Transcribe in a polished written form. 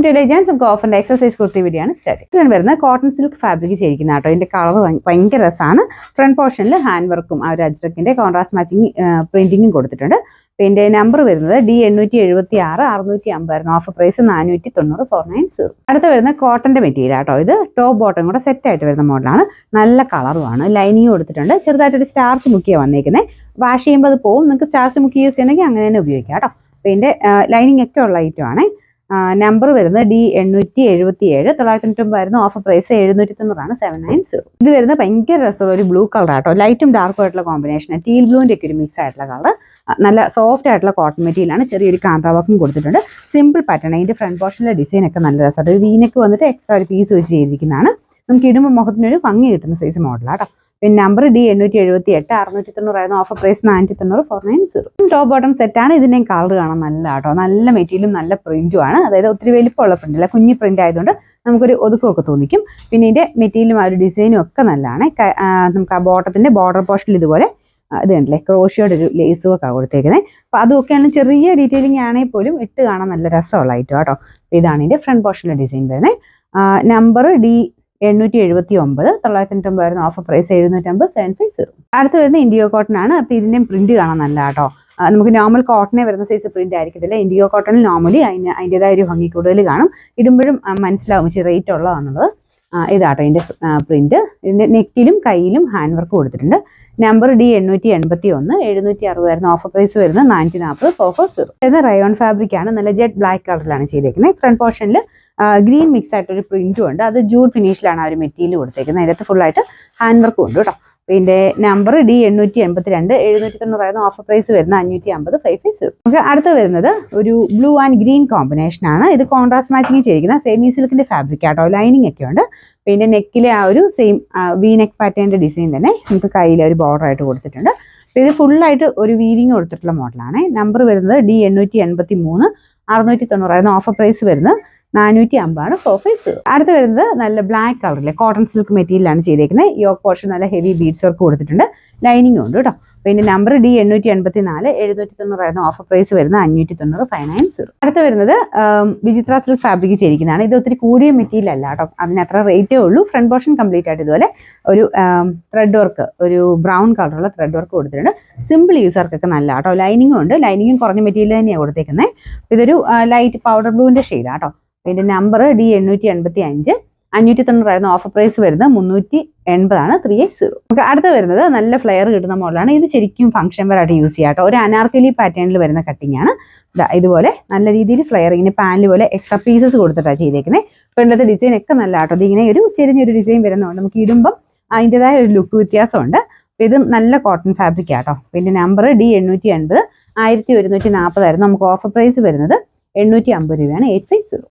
Today Jans നമുക്ക് ഓഫറിന്റെ exercise kurti video ആണ് start വരുന്നത്. കോട്ടൺ സിൽക്ക് ഫാബ്രിക് ചെയ്തിരിക്കുന്ന കേട്ടോ. ഇതിന്റെ കളർ ഭയങ്കര രസമാണ്. ഫ്രണ്ട് പോർഷനിൽ ഹാൻഡ് വർക്കും ആ ഒരു അജ്രക്കിന്റെ കോൺട്രാസ്റ്റ് മാച്ചിങ് പ്രിന്റിങ്ങും കൊടുത്തിട്ടുണ്ട്. പിന്നെ നമ്പർ വരുന്നത് D876 650 ഓഫർ പ്രൈസ് 490 490. അടുത്ത വരുന്ന കോട്ടന്റെ മെറ്റീരിയൽ ആട്ടോ. ഇത് ടോപ്പ് ബോട്ടം കൂടെ സെറ്റ് ആയിട്ട് വരുന്ന മോഡലാണ്. നല്ല കളറുമാണ്. ലൈനിങ് കൊടുത്തിട്ടുണ്ട്. ചെറുതായിട്ടൊരു സ്റ്റാർച്ച് മുക്കിയാണ് വന്നേക്കുന്നത്. വാഷ് ചെയ്യുമ്പോൾ അത് പോകും. നിങ്ങൾക്ക് സ്റ്റാർച്ച് മുക്കി യൂസ് ചെയ്യണമെങ്കിൽ അങ്ങനെ തന്നെ ഉപയോഗിക്കാം കേട്ടോ. പിന്നെ ലൈനിങ് ഒക്കെ ഉള്ള ഐറ്റം ആണ്. നമ്പർ വരുന്നത് D877 990 ഓഫർ പ്രൈസ് 790 790. ഇത് വരുന്നത് ഭയങ്കര രസമുള്ള ഒരു ബ്ലൂ കളർ ആട്ടോ. ലൈറ്റും ഡാർക്കും ആയിട്ടുള്ള കോമ്പിനേഷൻ. ടീൽ ബ്ലൂവിന്റെ ഒക്കെ ഒരു മിക്സ് ആയിട്ടുള്ള കളർ. നല്ല സോഫ്റ്റ് ആയിട്ടുള്ള കോട്ടൺ മെറ്റീരിയൽ ആണ്. ചെറിയൊരു കാന്താവർക്കും കൊടുത്തിട്ടുണ്ട്. Simple pattern. അതിന്റെ ഫ്രണ്ട് പോർഷനിലെ ഡിസൈൻ ഒക്കെ നല്ല രസമാണ്. ഒരു വീനക്ക് വന്നിട്ട് എക്സ്ട്രാ ഒരു പീസ് വെച്ച് ചെയ്തിരിക്കുന്നതാണ്. നമുക്ക് ഇടുമ്പോൾ മുഖത്തിനൊരു ഭംഗി കിട്ടുന്ന സൈസ് മോഡലാട്ടോ. പിന്നെ number D878 690 offer price 490 490. Top bottom set ആണ്. ഇതിന്റെയും കളർ കാണാൻ നല്ല കേട്ടോ. നല്ല മെറ്റീരിയലും നല്ല പ്രിന്റും ആണ്. അതായത് ഒത്തിരി വലിപ്പമുള്ള പ്രിന്റ് അല്ല, കുഞ്ഞി പ്രിന്റ് ആയതുകൊണ്ട് നമുക്കൊരു ഒതുക്കമൊക്കെ തോന്നിക്കും. പിന്നെ ഇതിന്റെ മെറ്റീരിയലും ആ ഒരു ഡിസൈനും ഒക്കെ നല്ലതാണ്. നമുക്ക് ആ ബോട്ടത്തിന്റെ ബോർഡർ പോർഷനിൽ ഇതുപോലെ ഇത് കണ്ടില്ലേ, ക്രോഷിയോടെ ഒരു ലേസും ഒക്കെ കൊടുത്തേക്കുന്നത്. അപ്പൊ അതൊക്കെയാണ് ചെറിയ ഡീറ്റെയിലിംഗ് ആണെങ്കിൽ പോലും ഇട്ട് കാണാൻ നല്ല രസമുള്ള ഐറ്റം കേട്ടോ. ഇതാണ് ഇതിന്റെ ഫ്രണ്ട് പോർഷനിലെ ഡിസൈൻ വരുന്നത്. Number D879 990 offer price 750 750. അടുത്ത് വരുന്ന ഇൻഡിഗോ കോട്ടൺ ആണ്. അപ്പൊ ഇതിന്റെയും പ്രിന്റ് കാണാൻ നല്ല കേട്ടോ. നമുക്ക് നോർമൽ കോട്ടനെ വരുന്ന സൈസ് പ്രിന്റ് ആയിരിക്കത്തില്ല. ഇൻഡിഗോ കോട്ടണിൽ നോർമലി അതിൻ്റെതായ ഒരു ഭംഗി കൂടുതൽ കാണും. ഇടുമ്പോഴും മനസ്സിലാവും ഇച്ചിരി റേറ്റ് ഉള്ളതാണെന്നുള്ളത്. ഇതാട്ടോ ഇതിന്റെ പ്രിന്റ്. ഇതിന്റെ നെക്കിലും കയ്യിലും ഹാൻഡ് വർക്ക് കൊടുത്തിട്ടുണ്ട്. നമ്പർ D881 760 ഓഫർ പ്രൈസ് വരുന്നത് 440 440. ഇത് റയോൺ ഫാബ്രിക് ആണ്. നല്ല ജെറ്റ് ബ്ലാക്ക് കളറിലാണ് ചെയ്തേക്കുന്നത്. ഫ്രണ്ട് പോർഷനിൽ ഗ്രീൻ മിക്സ് ആയിട്ടൊരു പ്രിന്റും ഉണ്ട്. അത് ജൂട്ട് ഫിനിഷിലാണ് ആ ഒരു മെറ്റീരിയൽ കൊടുത്തേക്കുന്നത്. അതിനകത്ത് ഫുൾ ആയിട്ട് ഹാൻഡ് വർക്കും ഉണ്ട് കേട്ടോ. പിന്നെ നമ്പർ D882 790 ഓഫർ പ്രൈസ് വരുന്ന 550 550. നമുക്ക് അടുത്ത് വരുന്നത് ഒരു ബ്ലൂ ആൻഡ് ഗ്രീൻ കോമ്പിനേഷൻ ആണ്. ഇത് കോൺട്രാസ്റ്റ് മാച്ചിങ് ചെയ്തിരിക്കുന്ന സെമി സിൽക്കിന്റെ ഫാബ്രിക് ആട്ടോ. ലൈനിങ് ഒക്കെ ഉണ്ട്. പിന്നെ നെക്കിലെ ആ ഒരു സെയിം വി നെക്ക് പാറ്റേണിന്റെ ഡിസൈൻ തന്നെ നമുക്ക് കയ്യിൽ ഒരു ബോർഡർ ആയിട്ട് കൊടുത്തിട്ടുണ്ട്. ഇത് ഫുള്ളായിട്ട് ഒരു വീവിങ് കൊടുത്തിട്ടുള്ള മോഡലാണ്. നമ്പർ വരുന്നത് D883 690 ഓഫർ പ്രൈസ് വരുന്നത് 450 450. അടുത്ത് വരുന്നത് നല്ല ബ്ലാക്ക് കളറിലെ കോട്ടൺ സിൽക്ക് മെറ്റീരിയലാണ് ചെയ്തേക്കുന്നത്. യോക്ക് പോർഷൻ നല്ല ഹെവി ബീഡ്സ് വർക്ക് കൊടുത്തിട്ടുണ്ട്. ലൈനിങ് ഉണ്ട് കേട്ടോ. പിന്നെ നമ്പർ D884 790 ഓഫർ പ്രൈസ് വരുന്നത് 590 590. അടുത്ത് വരുന്നത് വിചിത്ര സിൽക്ക് ഫാബ്രിക് ചെയ്തിരിക്കുന്നതാണ്. ഇത് ഒത്തിരി കൂടിയ മെറ്റീരിയൽ അല്ല കേട്ടോ. അതിന് അത്ര റേറ്റേ ഉള്ളൂ. ഫ്രണ്ട് പോർഷൻ കംപ്ലീറ്റ് ആയിട്ട് ഇതുപോലെ ഒരു ത്രെഡ് വർക്ക്, ഒരു ബ്രൗൺ കളറുള്ള ത്രെഡ് വർക്ക് കൊടുത്തിട്ടുണ്ട്. സിമ്പിൾ യൂസർക്കൊക്കെ നല്ല കേട്ടോ. ലൈനിങ്ങും ഉണ്ട്. ലൈനിങ്ങും കുറഞ്ഞ മെറ്റീരിയൽ തന്നെയാണ് കൊടുത്തേക്കുന്നത്. ഇതൊരു ലൈറ്റ് പൗഡർ ബ്ലൂവിന്റെ ഷെയ്ഡാട്ടോ. ഇതിന്റെ നമ്പർ D885 590 ഓഫർ പ്രൈസ് വരുന്നത് 380 380. നമുക്ക് അടുത്ത് വരുന്നത് നല്ല ഫ്ലെയർ കിട്ടുന്ന മോഡലാണ്. ഇത് ശരിക്കും ഫംഗ്ഷൻ വെയർ ആയിട്ട് യൂസ് ചെയ്യാം കേട്ടോ. ഒരു അനാർക്കലി പാറ്റേണിൽ വരുന്ന കട്ടിംഗ് ആണ്. ഇതുപോലെ നല്ല രീതിയിൽ ഫ്ലെയർ ഇങ്ങനെ പാനൽ പോലെ എക്സ്ട്രാ പീസസ് കൊടുത്തിട്ടാണ് ചെയ്തേക്കുന്നത്. ഫ്രണ്ടിലത്തെ ഡിസൈൻ ഒക്കെ നല്ല കേട്ടോ. ഇതിങ്ങനെ ഒരു ചെറിയൊരു ഡിസൈൻ വരുന്നതുകൊണ്ട് നമുക്ക് ഇടുമ്പം അതിൻ്റെതായ ഒരു ലുക്ക് വ്യത്യാസമുണ്ട്. ഇത് നല്ല കോട്ടൺ ഫാബ്രിക് ആട്ടോ. പിന്നെ നമ്പർ D880 1140 നമുക്ക് ഓഫർ പ്രൈസ് വരുന്നത് 850 രൂപയാണ് 850.